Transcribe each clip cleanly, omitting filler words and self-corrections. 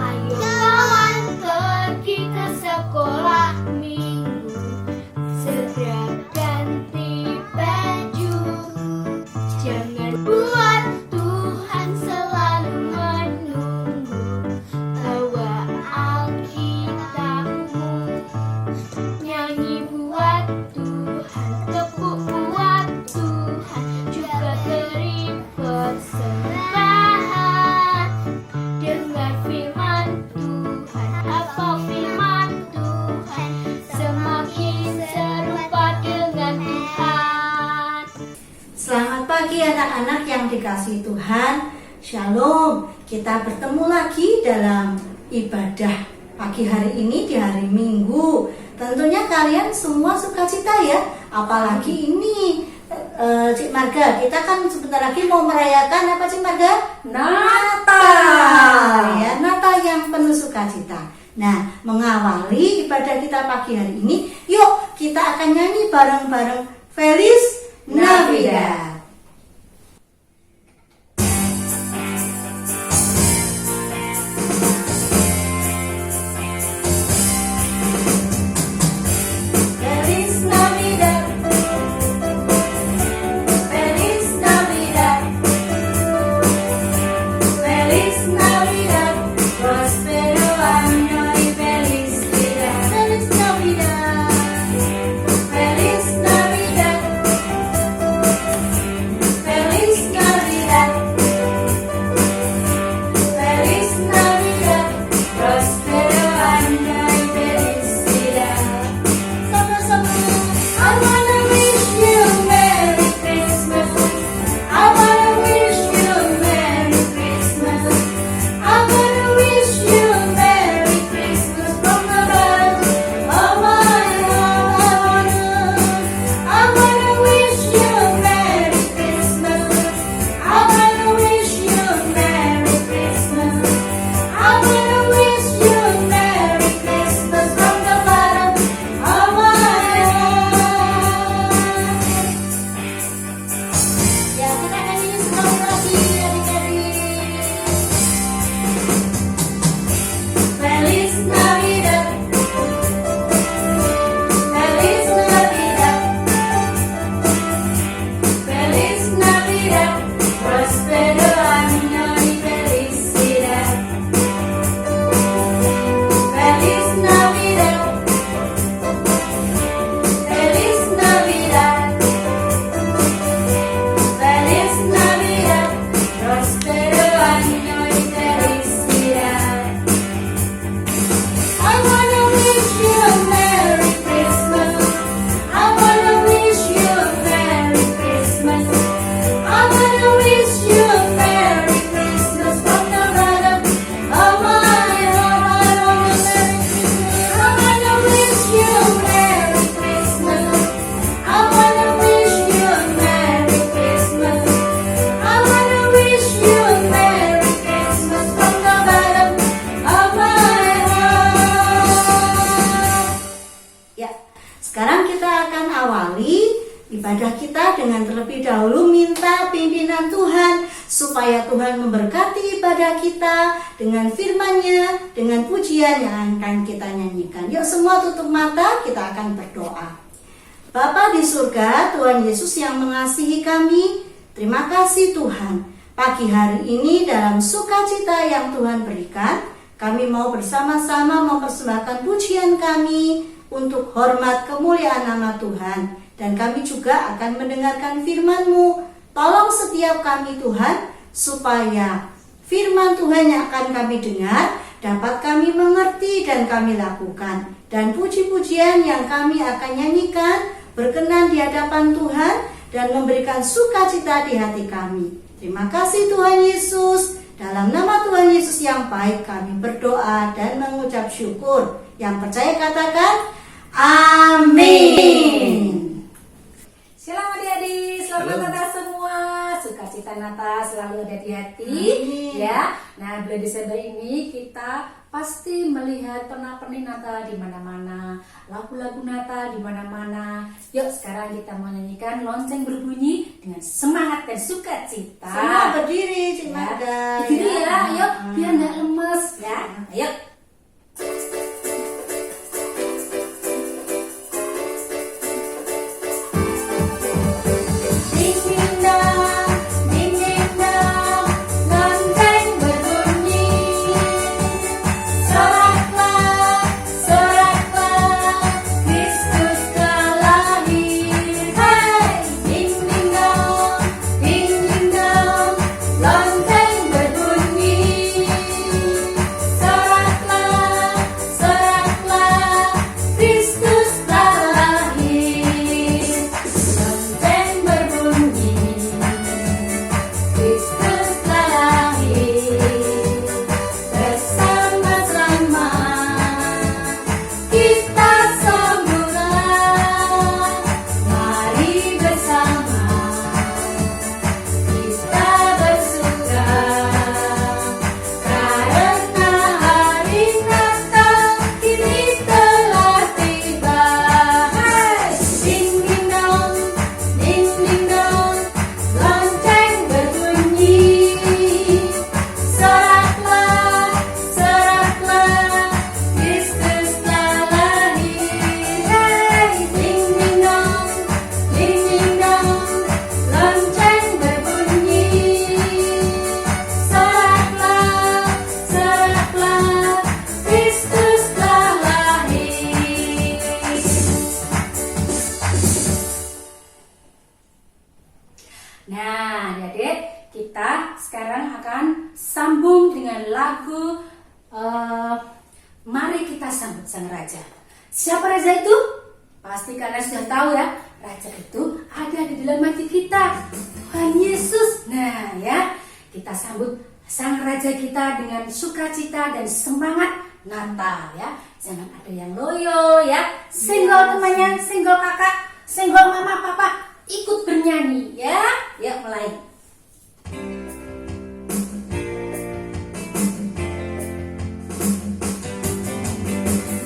Ayo kawan pergi ke sekolah minggu, segera ganti baju. Jangan buat Tuhan selalu menunggu. Bawa Alkitabmu, nyanyi buat Tuhan, tepuk buat Tuhan, juga beri persembahan. Dengar firman Tuhan, hafal firman Tuhan, semakin serupa dengan Tuhan. Selamat pagi anak-anak yang dikasihi Tuhan. Shalom. Kita bertemu lagi dalam ibadah pagi hari ini di hari Minggu. Tentunya kalian semua sukacita ya. Apalagi ini Cik Marga, kita kan sebentar lagi mau merayakan apa Cik Marga? Natal. Ya, Natal yang penuh sukacita. Nah, mengawali ibadah kita pagi hari ini, yuk kita akan nyanyi bareng-bareng Feliz Navidad. Feliz Navidad, Feliz Navidad, Feliz Navidad, prospero año y felicidad. Feliz Navidad, Feliz Navidad, Feliz Navidad, Feliz Navidad, prospero año y felicidad. Sama-sama. I wanna wish you a Merry Christmas. I wanna wish you a Merry Christmas. I wanna wish you a Merry Christmas from the bottom of my heart. I wanna wish you a Merry Christmas. I wanna wish you a Merry Christmas. I wanna wish you a Merry Christmas from the bottom of my heart. Ya, kita nyanyi sekali lagi adik-adik. Feliz Navidad, Feliz Navidad, Feliz Navidad, prospero año y felicidad. Feliz Navidad, Feliz Navidad, Feliz Navidad, prospero año y felicidad. I wanna wish you a Merry Christmas. I wanna wish you a Merry Christmas. I wanna wish you a Merry Christmas from the bottom of my heart. I wanna wish you a Merry Christmas. I wanna wish you a Merry Christmas. I wanna wish you a Merry Christmas from the bottom of my heart. Ya, sekarang kita akan awali ibadah kita dengan terlebih dahulu minta pimpinan Tuhan supaya Tuhan memberkati ibadah kita dengan firman-Nya, dengan pujian yang akan kita nyanyikan. Yuk semua tutup mata, kita akan berdoa. Bapa di surga, Tuhan Yesus yang mengasihi kami, terima kasih Tuhan. Pagi hari ini dalam sukacita yang Tuhan berikan, kami mau bersama-sama mempersembahkan pujian kami untuk hormat kemuliaan nama Tuhan. Dan kami juga akan mendengarkan firman-Mu. Tolong setiap kami Tuhan, supaya firman Tuhan yang akan kami dengar dapat kami mengerti dan kami lakukan. Dan puji-pujian yang kami akan nyanyikan berkenan di hadapan Tuhan dan memberikan sukacita di hati kami. Terima kasih Tuhan Yesus. Dalam nama Tuhan Yesus yang baik kami berdoa dan mengucap syukur. Yang percaya katakan amin. Shalom adik-adik, selamat Natal semua. Sukacita Natal selalu ada di hati. Amin. Ya. Nah, bulan Desember ini kita pasti melihat pernak-pernik Natal di mana-mana, lagu-lagu Natal di mana-mana. Yuk sekarang kita mau nyanyikan lonceng berbunyi dengan semangat dan sukacita. Semua berdiri, Cik Marga. Berdiri ya, yuk biar nggak lemes ya. Ayo. Nah, adik-adik, kita sekarang akan sambung dengan lagu Mari Kita Sambut Sang Raja. Siapa raja itu? Pasti kalian sudah tahu ya. Raja itu ada di dalam hati kita, Tuhan Yesus. Nah ya, kita sambut Sang Raja kita dengan sukacita dan semangat Natal ya. Jangan ada yang loyo ya. Senggol temannya, senggol kakak, senggol mama papa. Ikut bernyanyi ya. Yuk mulai.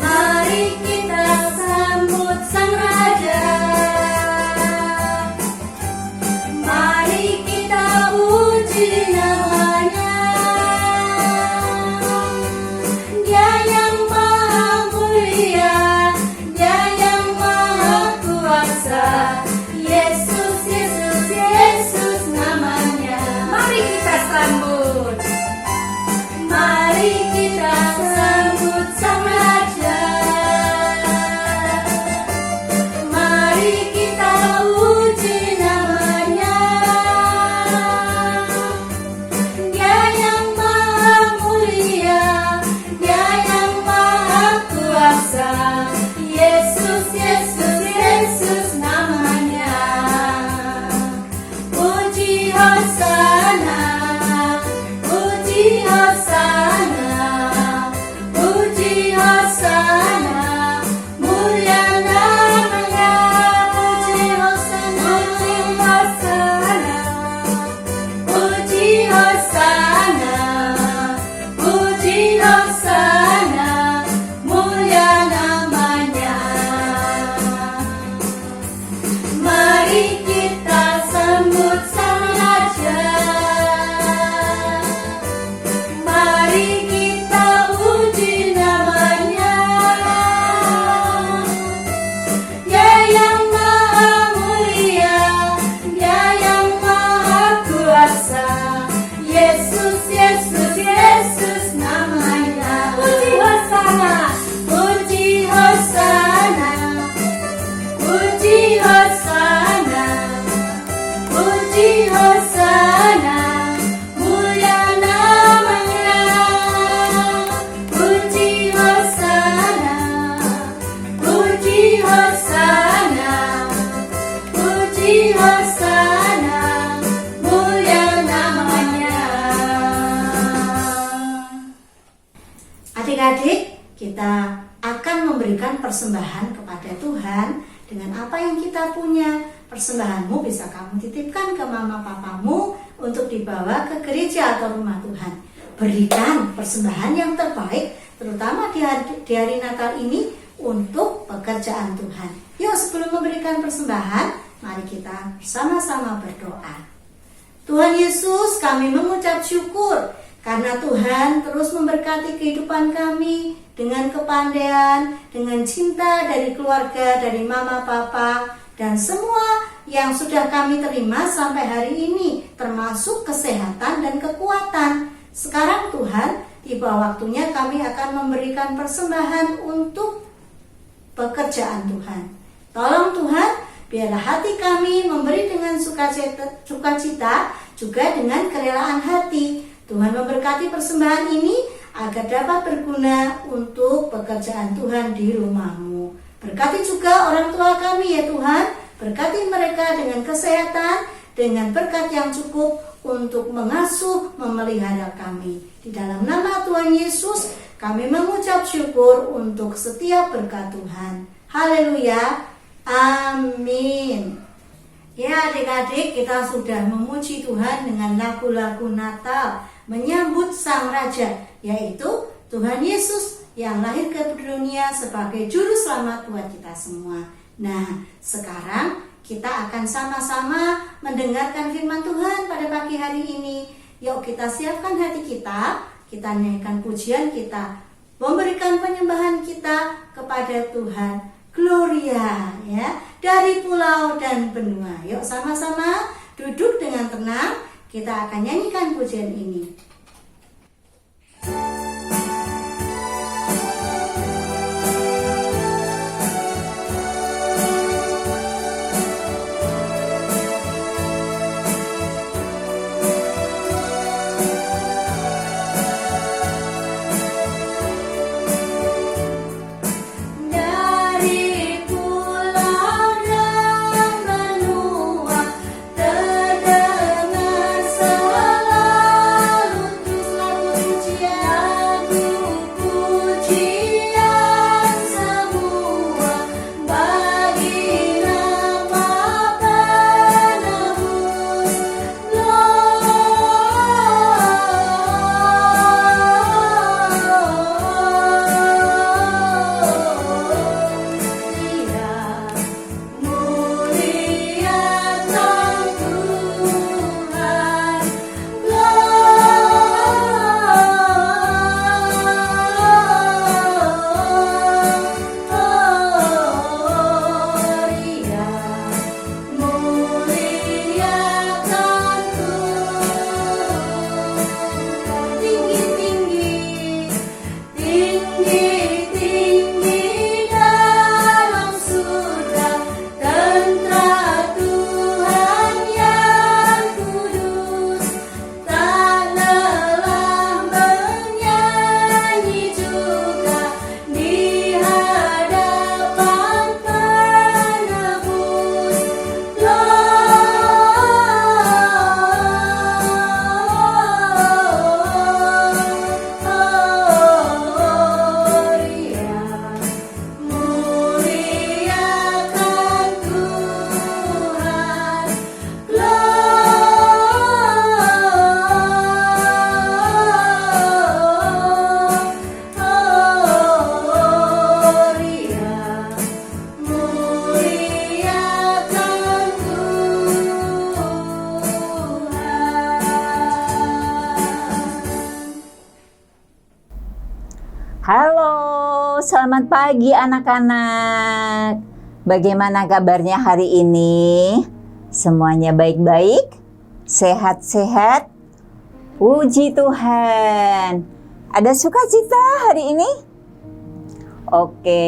Mari kita sambut Sang Raja. Mari kita puji namanya. Dia yang maha mulia, Dia yang maha kuasa. Yesus, Yesus, Yesus namanya. Mari kita sambut. Mari kita sambut Sang Raja. Mari kita puji namanya. Dia yang maha mulia, Dia yang maha kuasa. Yesus, Yesus, Yesus namanya. Puji Hosana, puji Hosana, puji Hosana, mulia namanya. Puji Hosana, puji Hosana, puji Hosana, mulia namanya. Mari kita sambut Sang Raja. Mari kita puji namanya. Dia yang maha mulia, Dia yang maha kuasa. Yesus, Yesus, Yesus namanya. Puji Hosana, puji Hosana, puji Hosana, puji Hosana, mulia namanya. Puji Hosana, puji Hosana, puji Hosana, mulia namanya. Adik-adik, kita akan memberikan persembahan kepada Tuhan dengan apa yang kita punya. Persembahanmu bisa kamu titipkan ke mama papamu untuk dibawa ke gereja atau rumah Tuhan. Berikan persembahan yang terbaik, terutama di hari Natal ini untuk pekerjaan Tuhan. Yuk, sebelum memberikan persembahan, mari kita bersama-sama berdoa. Tuhan Yesus, kami mengucap syukur karena Tuhan terus memberkati kehidupan kami dengan kepandaian, dengan cinta dari keluarga, dari mama, papa, dan semua yang sudah kami terima sampai hari ini, termasuk kesehatan dan kekuatan. Sekarang Tuhan, tiba waktunya kami akan memberikan persembahan untuk pekerjaan Tuhan. Tolong Tuhan, biarlah hati kami memberi dengan sukacita, juga dengan kerelaan hati. Tuhan memberkati persembahan ini agar dapat berguna untuk pekerjaan Tuhan di rumah-Mu. Berkati juga orang tua kami ya Tuhan, berkati mereka dengan kesehatan, dengan berkat yang cukup untuk mengasuh, memelihara kami. Di dalam nama Tuhan Yesus, kami mengucap syukur untuk setiap berkat Tuhan. Haleluya, amin. Ya adik-adik, kita sudah memuji Tuhan dengan lagu-lagu Natal, menyambut Sang Raja, yaitu Tuhan Yesus yang lahir ke dunia sebagai juru selamat buat kita semua. Nah, sekarang kita akan sama-sama mendengarkan firman Tuhan pada pagi hari ini. Yuk kita siapkan hati kita nyanyikan pujian kita, memberikan penyembahan kita kepada Tuhan. Gloria ya, dari pulau dan benua. Yuk sama-sama duduk dengan tenang, kita akan nyanyikan pujian ini. Halo, selamat pagi anak-anak. Bagaimana kabarnya hari ini? Semuanya baik-baik? Sehat-sehat? Puji Tuhan. Ada sukacita hari ini? Oke,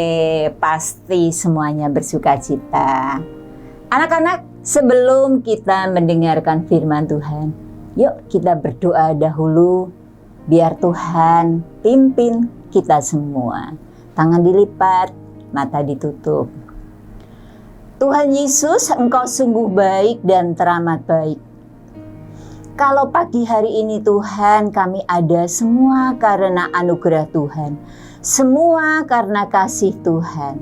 pasti semuanya bersukacita. Anak-anak, sebelum kita mendengarkan firman Tuhan, yuk kita berdoa dahulu biar Tuhan pimpin kita semua. Tangan dilipat, mata ditutup. Tuhan Yesus, Engkau sungguh baik dan teramat baik. Kalau pagi hari ini Tuhan, kami ada semua karena anugerah Tuhan. Semua karena kasih Tuhan.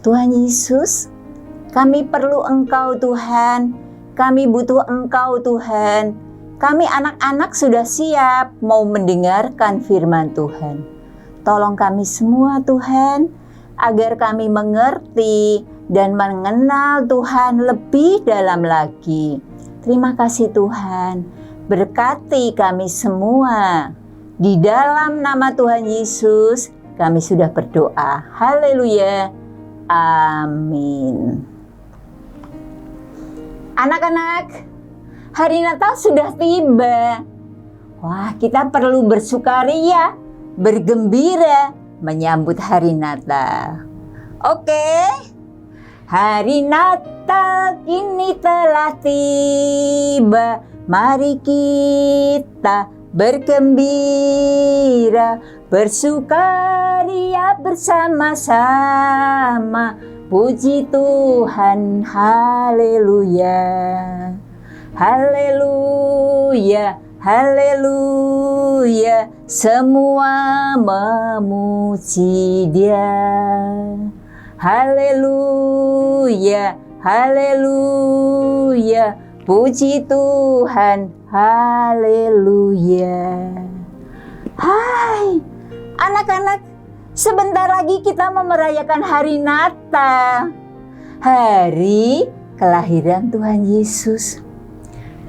Tuhan Yesus, kami perlu Engkau Tuhan. Kami butuh Engkau Tuhan. Kami anak-anak sudah siap mau mendengarkan firman Tuhan. tolong kami semua Tuhan, agar kami mengerti dan mengenal Tuhan lebih dalam lagi. Terima kasih Tuhan, berkati kami semua. Di dalam nama Tuhan Yesus, kami sudah berdoa. Haleluya. Amin. Anak-anak, hari Natal sudah tiba. Wah, kita perlu bersukaria, bergembira menyambut hari Natal. Oke? Hari Natal kini telah tiba. Mari kita bergembira, bersukaria bersama-sama. Puji Tuhan, haleluya. Haleluya, haleluya. Semua memuji Dia. Haleluya, haleluya. Puji Tuhan, haleluya. Hai, anak-anak, sebentar lagi kita mau merayakan hari Natal. Hari kelahiran Tuhan Yesus.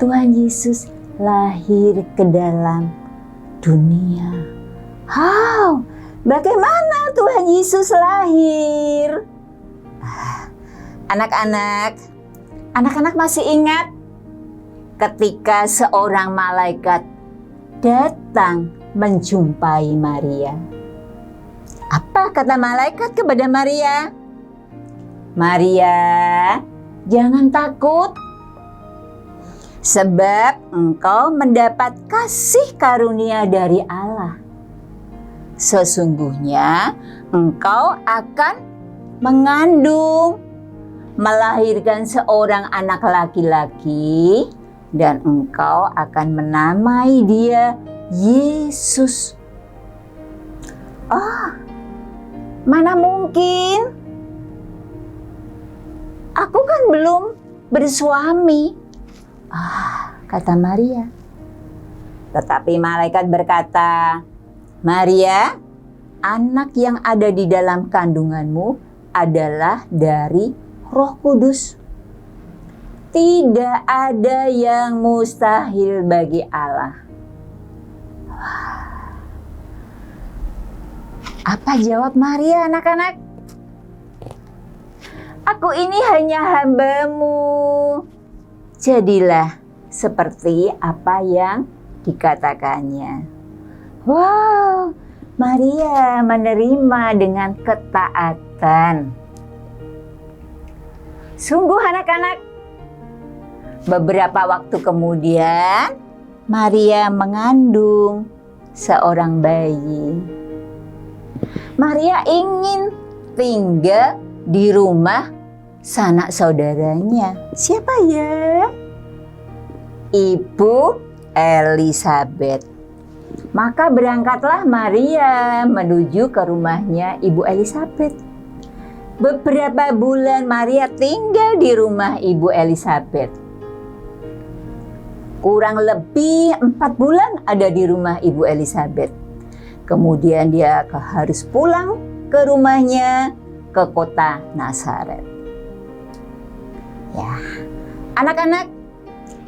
Tuhan Yesus lahir ke dalam dunia. Wow, bagaimana Tuhan Yesus lahir? Anak-anak masih ingat ketika seorang malaikat datang menjumpai Maria. Apa kata malaikat kepada Maria? Maria, jangan takut, sebab engkau mendapat kasih karunia dari Allah. Sesungguhnya engkau akan mengandung, melahirkan seorang anak laki-laki, dan engkau akan menamai dia Yesus. Oh, mana mungkin? Aku kan belum bersuami. Kata Maria. Tetapi malaikat berkata, Maria, anak yang ada di dalam kandunganmu adalah dari Roh Kudus. Tidak ada yang mustahil bagi Allah. Apa jawab Maria, anak-anak? Aku ini hanya hamba-Mu. Jadilah seperti apa yang dikatakannya. Wow, Maria menerima dengan ketaatan. Sungguh anak-anak, beberapa waktu kemudian Maria mengandung seorang bayi. Maria ingin tinggal di rumah sanak saudaranya. Siapa ya? Ibu Elisabeth. Maka berangkatlah Maria menuju ke rumahnya Ibu Elisabeth. Beberapa bulan Maria tinggal di rumah Ibu Elisabeth. Kurang lebih 4 bulan ada di rumah Ibu Elisabeth. Kemudian dia harus pulang ke rumahnya ke kota Nazaret. Ya, anak-anak,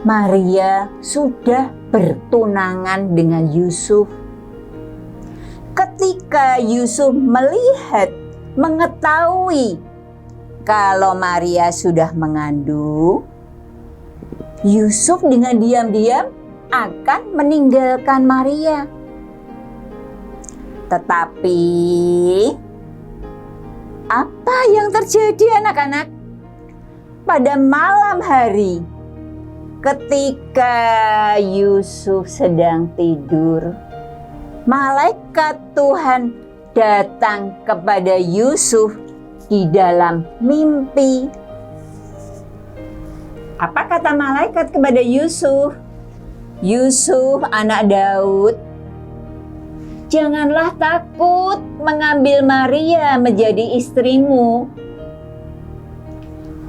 Maria sudah bertunangan dengan Yusuf. Ketika Yusuf mengetahui kalau Maria sudah mengandung, Yusuf dengan diam-diam akan meninggalkan Maria. Tetapi apa yang terjadi, anak-anak? Pada malam hari, ketika Yusuf sedang tidur, malaikat Tuhan datang kepada Yusuf di dalam mimpi. Apa kata malaikat kepada Yusuf? Yusuf, anak Daud, janganlah takut mengambil Maria menjadi istrimu.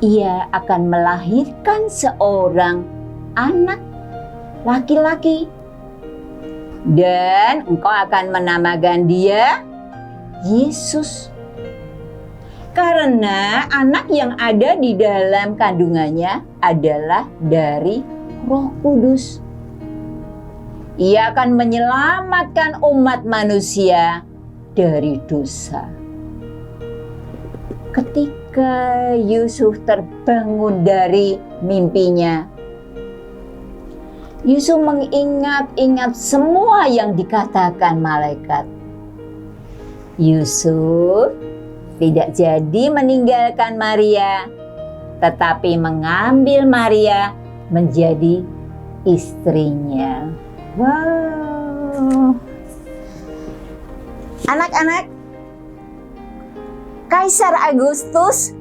Ia akan melahirkan seorang anak laki-laki. Dan engkau akan menamakan dia Yesus. Karena anak yang ada di dalam kandungannya adalah dari Roh Kudus. Ia akan menyelamatkan umat manusia dari dosa. Ketika Yusuf terbangun dari mimpinya, Yusuf mengingat-ingat semua yang dikatakan malaikat. Yusuf tidak jadi meninggalkan Maria, tetapi mengambil Maria menjadi istrinya. Wow. Anak-anak, Kaisar Agustus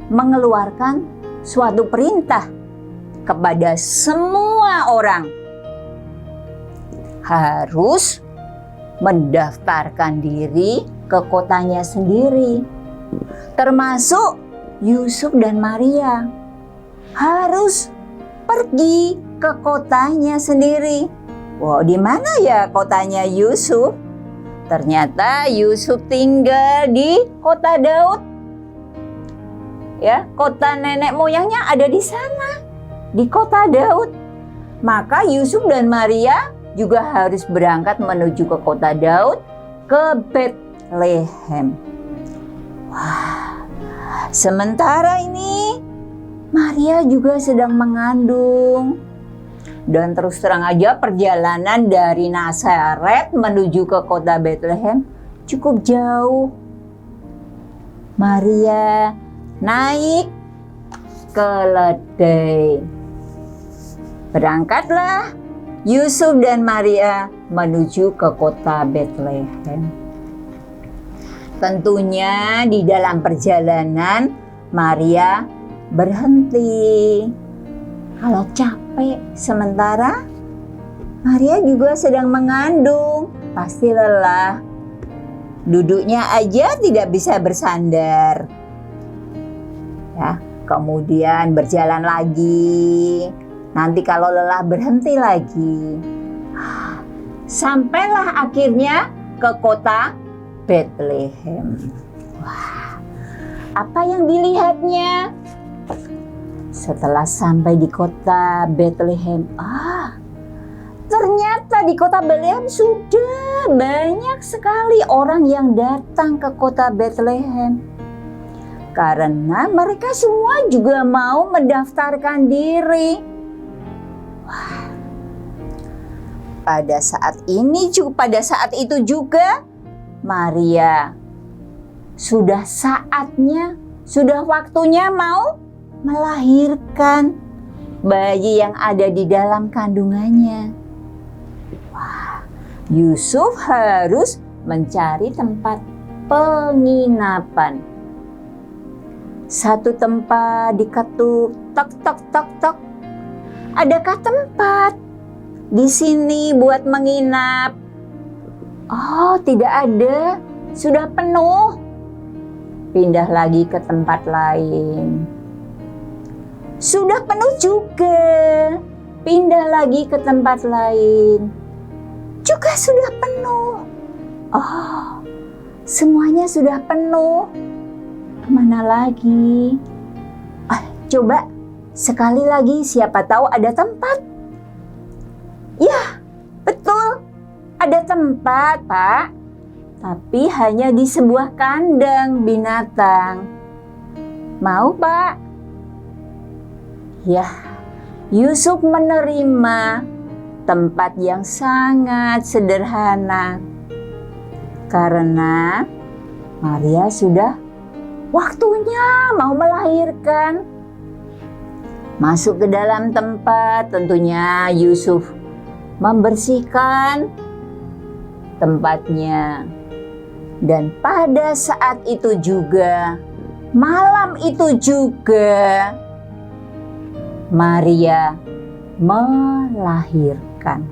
mengeluarkan suatu perintah kepada semua orang. Harus mendaftarkan diri ke kotanya sendiri. Termasuk Yusuf dan Maria harus pergi ke kotanya sendiri. Wow, di mana ya kotanya Yusuf? Ternyata Yusuf tinggal di kota Daud. Ya, kota nenek moyangnya ada di sana, di kota Daud. Maka Yusuf dan Maria juga harus berangkat menuju ke kota Daud, ke Betlehem. Wah, sementara ini Maria juga sedang mengandung. Dan terus terang aja perjalanan dari Nazaret menuju ke kota Betlehem cukup jauh. Maria naik keledai. Berangkatlah Yusuf dan Maria menuju ke kota Betlehem. Tentunya di dalam perjalanan Maria berhenti. Kalau capek, sementara Maria juga sedang mengandung, pasti lelah. Duduknya aja tidak bisa bersandar. Ya, kemudian berjalan lagi. Nanti kalau lelah berhenti lagi. Sampailah akhirnya ke kota Betlehem. Wah, apa yang dilihatnya? Setelah sampai di kota Betlehem, ternyata di kota Betlehem sudah banyak sekali orang yang datang ke kota Betlehem. Karena mereka semua juga mau mendaftarkan diri. Wah, pada saat itu juga Maria sudah waktunya mau melahirkan bayi yang ada di dalam kandungannya. Wah, Yusuf harus mencari tempat penginapan. Satu tempat diketuk, tok tok tok tok. Adakah tempat di sini buat menginap? Oh, tidak ada. Sudah penuh. Pindah lagi ke tempat lain. Sudah penuh juga. Pindah lagi ke tempat lain. Juga sudah penuh. Oh, semuanya sudah penuh. Kemana lagi? Coba sekali lagi, siapa tahu ada tempat. Ya, betul. Ada tempat, Pak. Tapi hanya di sebuah kandang binatang. Mau, Pak? Ya, Yusuf menerima tempat yang sangat sederhana. Karena Maria sudah waktunya mau melahirkan. Masuk ke dalam tempat, tentunya Yusuf membersihkan tempatnya. Dan pada saat itu juga, malam itu juga, Maria melahirkan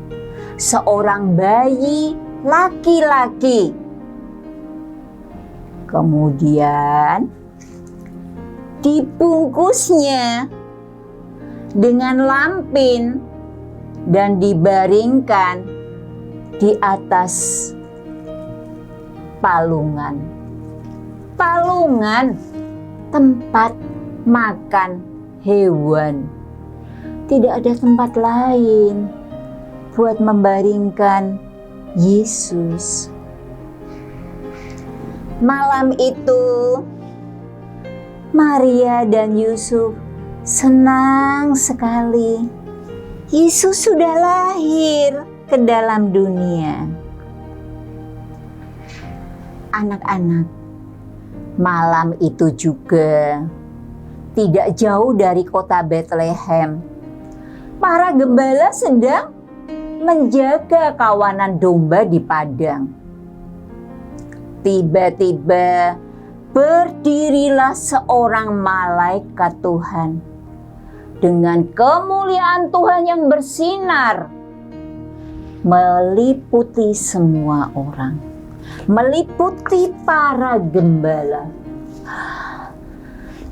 seorang bayi laki-laki. Kemudian dibungkusnya dengan lampin dan dibaringkan di atas palungan. palungan, tempat makan hewan. Tidak ada tempat lain buat membaringkan Yesus. Malam itu, Maria dan Yusuf senang sekali. Yesus sudah lahir ke dalam dunia. Anak-anak, malam itu juga tidak jauh dari kota Bethlehem, para gembala sedang menjaga kawanan domba di padang. Tiba-tiba berdirilah seorang malaikat Tuhan dengan kemuliaan Tuhan yang bersinar meliputi semua orang, meliputi para gembala.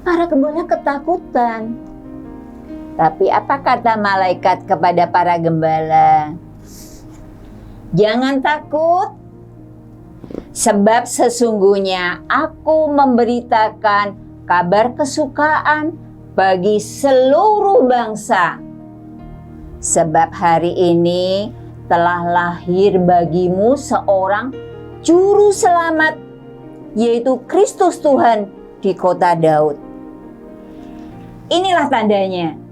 Para gembala ketakutan. Tapi apa kata malaikat kepada para gembala? Jangan takut, sebab sesungguhnya aku memberitakan kabar kesukaan bagi seluruh bangsa. Sebab hari ini telah lahir bagimu seorang juru selamat, yaitu Kristus Tuhan di kota Daud. Inilah tandanya.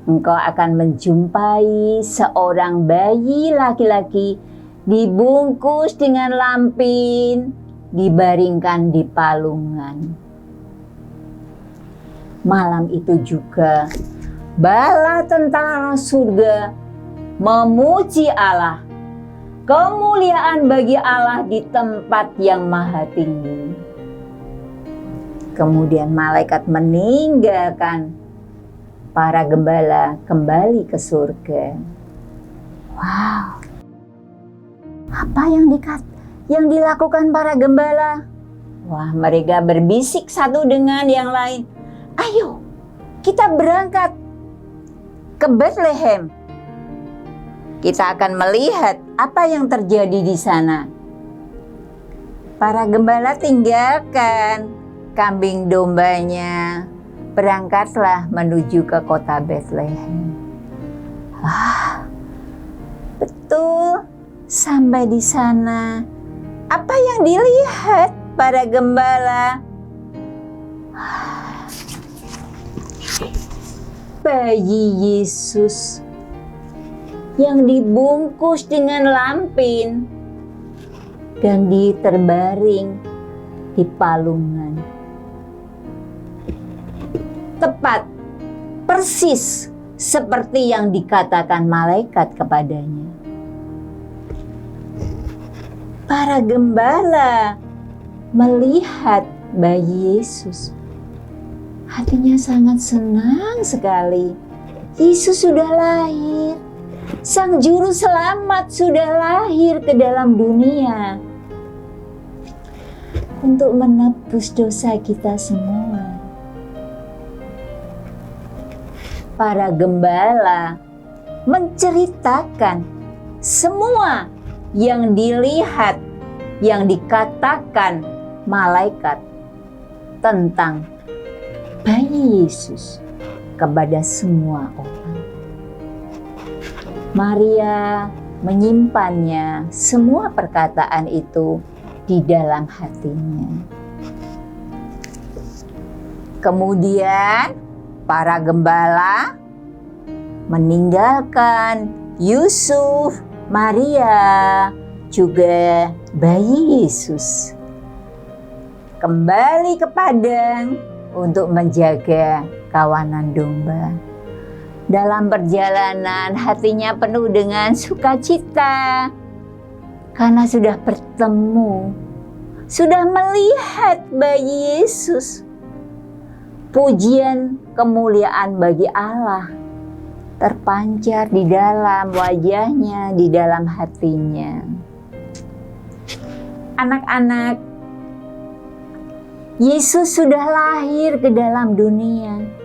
Engkau akan menjumpai seorang bayi laki-laki dibungkus dengan lampin, dibaringkan di palungan. Malam itu juga bala tentara surga memuji Allah. Kemuliaan bagi Allah di tempat yang maha tinggi. Kemudian malaikat meninggalkan para gembala kembali ke surga. Wow. Apa yang dilakukan para gembala? Wah, mereka berbisik satu dengan yang lain. Ayo, kita berangkat ke Bethlehem. Kita akan melihat apa yang terjadi di sana. Para gembala tinggalkan kambing dombanya, berangkatlah menuju ke kota Bethlehem. Betul, sampai di sana, apa yang dilihat para gembala? Bayi Yesus yang dibungkus dengan lampin dan terbaring di palungan. Tepat, persis seperti yang dikatakan malaikat kepadanya. Para gembala melihat bayi Yesus. Hatinya sangat senang sekali. Yesus sudah lahir. Sang juru selamat sudah lahir ke dalam dunia untuk menebus dosa kita semua. Para gembala menceritakan semua yang dilihat, yang dikatakan malaikat tentang bayi Yesus kepada semua orang. Maria menyimpannya semua perkataan itu di dalam hatinya. Kemudian para gembala meninggalkan Yusuf, Maria, juga bayi Yesus. Kembali ke padang untuk menjaga kawanan domba. Dalam perjalanan hatinya penuh dengan sukacita karena sudah bertemu, sudah melihat bayi Yesus. Pujian kemuliaan bagi Allah terpancar di dalam wajahnya, di dalam hatinya. Anak-anak, Yesus sudah lahir ke dalam dunia.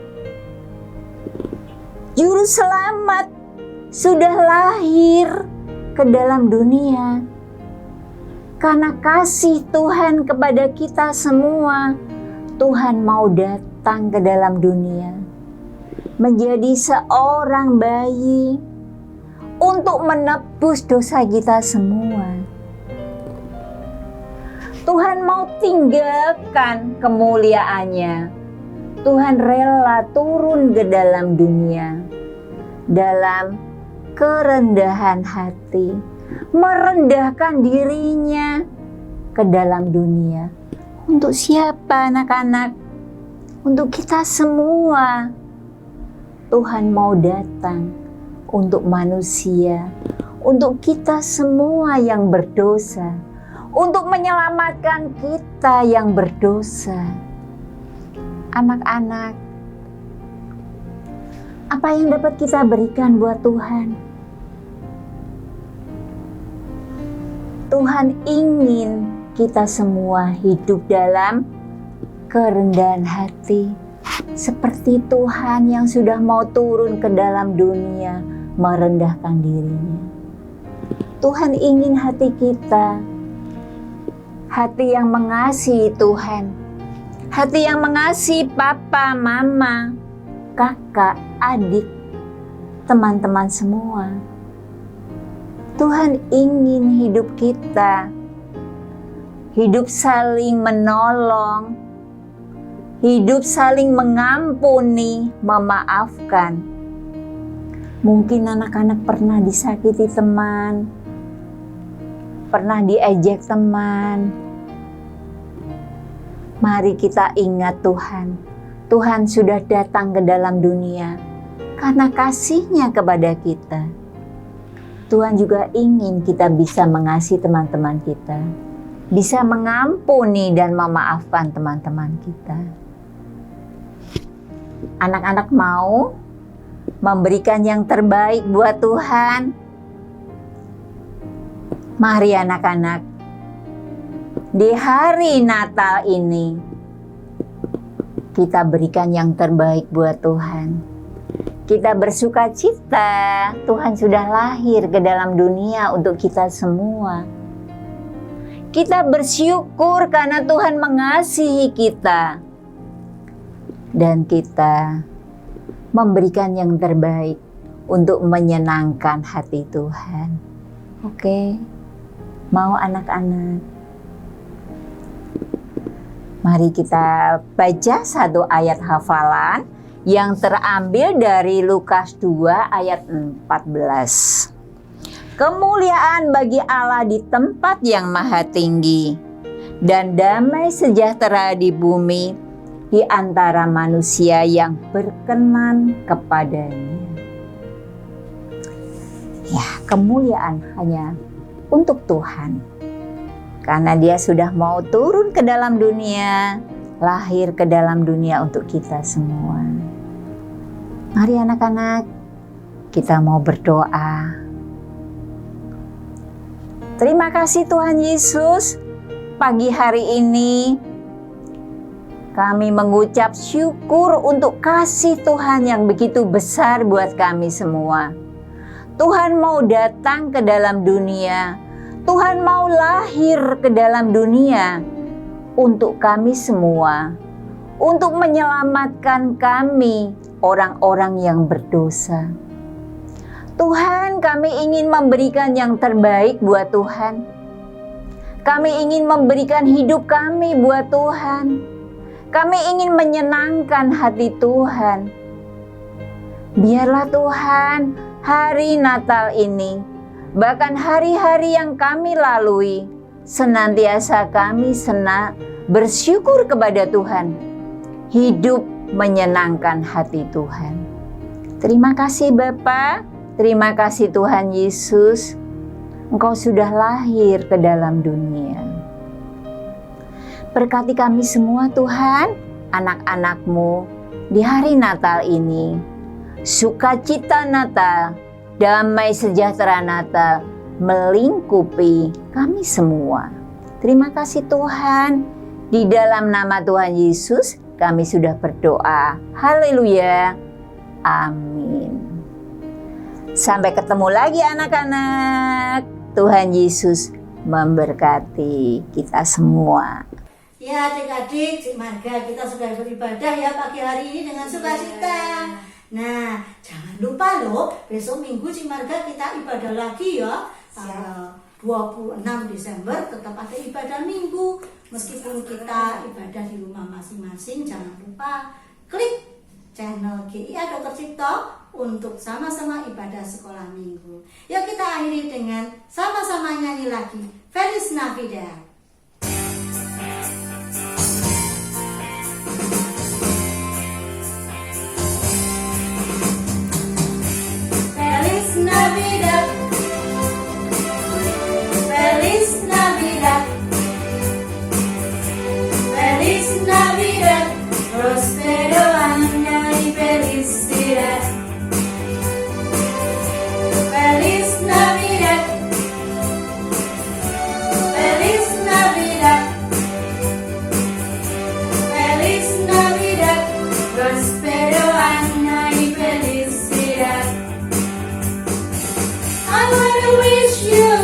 Juru selamat sudah lahir ke dalam dunia. Karena kasih Tuhan kepada kita semua, Tuhan mau datang ke dalam dunia, menjadi seorang bayi untuk menebus dosa kita semua. Tuhan mau tinggalkan kemuliaannya. Tuhan rela turun ke dalam dunia dalam kerendahan hati, merendahkan dirinya ke dalam dunia. Untuk siapa anak-anak? Untuk kita semua. Tuhan mau datang untuk manusia, untuk kita semua yang berdosa, untuk menyelamatkan kita yang berdosa. Anak-anak, apa yang dapat kita berikan buat Tuhan? Tuhan ingin kita semua hidup dalam kerendahan hati, seperti Tuhan yang sudah mau turun ke dalam dunia merendahkan dirinya. Tuhan ingin hati kita, hati yang mengasihi Tuhan, hati yang mengasihi papa, mama, kakak, adik, teman-teman semua. Tuhan ingin hidup kita, hidup saling menolong, hidup saling mengampuni, memaafkan. Mungkin anak-anak pernah disakiti teman, pernah diejek teman. Mari kita ingat Tuhan. Tuhan sudah datang ke dalam dunia karena kasih-Nya kepada kita. Tuhan juga ingin kita bisa mengasihi teman-teman kita, bisa mengampuni dan memaafkan teman-teman kita. Anak-anak mau memberikan yang terbaik buat Tuhan? Mari anak-anak, di hari Natal ini kita berikan yang terbaik buat Tuhan. Kita bersuka cita, Tuhan sudah lahir ke dalam dunia untuk kita semua. Kita bersyukur karena Tuhan mengasihi kita. Dan kita memberikan yang terbaik untuk menyenangkan hati Tuhan. Oke, mau anak-anak? Mari kita baca satu ayat hafalan yang terambil dari Lukas 2 ayat 14. Kemuliaan bagi Allah di tempat yang maha tinggi, dan damai sejahtera di bumi di antara manusia yang berkenan kepadanya. Ya, kemuliaan hanya untuk Tuhan. Karena Dia sudah mau turun ke dalam dunia, lahir ke dalam dunia untuk kita semua. Mari anak-anak, kita mau berdoa. Terima kasih Tuhan Yesus, pagi hari ini kami mengucap syukur untuk kasih Tuhan yang begitu besar buat kami semua. Tuhan mau datang ke dalam dunia, Tuhan mau lahir ke dalam dunia untuk kami semua, untuk menyelamatkan kami, orang-orang yang berdosa. Tuhan, kami ingin memberikan yang terbaik buat Tuhan. Kami ingin memberikan hidup kami buat Tuhan. Kami ingin menyenangkan hati Tuhan. Biarlah Tuhan, hari Natal ini, bahkan hari-hari yang kami lalui, senantiasa kami bersyukur kepada Tuhan. Hidup menyenangkan hati Tuhan. Terima kasih Bapa, terima kasih Tuhan Yesus, Engkau sudah lahir ke dalam dunia. Berkati kami semua Tuhan, anak-anak-Mu di hari Natal ini. Sukacita Natal, damai sejahtera Natal melingkupi kami semua. Terima kasih Tuhan, di dalam nama Tuhan Yesus kami sudah berdoa. Haleluya. Amin. Sampai ketemu lagi anak-anak. Tuhan Yesus memberkati kita semua. Ya adik-adik, Cik Marga, kita sudah beribadah ya pagi hari ini dengan sukacita. Nah, jangan lupa loh, besok Minggu Cik Marga kita ibadah lagi ya. Tanggal 26 Desember tetap ada ibadah Minggu. Meskipun kita ibadah di rumah masing-masing, jangan lupa klik channel GIA Dr. Cipto untuk sama-sama ibadah sekolah Minggu. Yuk kita akhiri dengan sama-sama nyanyi lagi. Feliz Navidad. Feliz Navidad, Feliz Navidad, Feliz Navidad, prospero año y felicidad. Feliz Navidad, Feliz Navidad, Feliz Navidad, prospero año y felicidad. I wanna wish you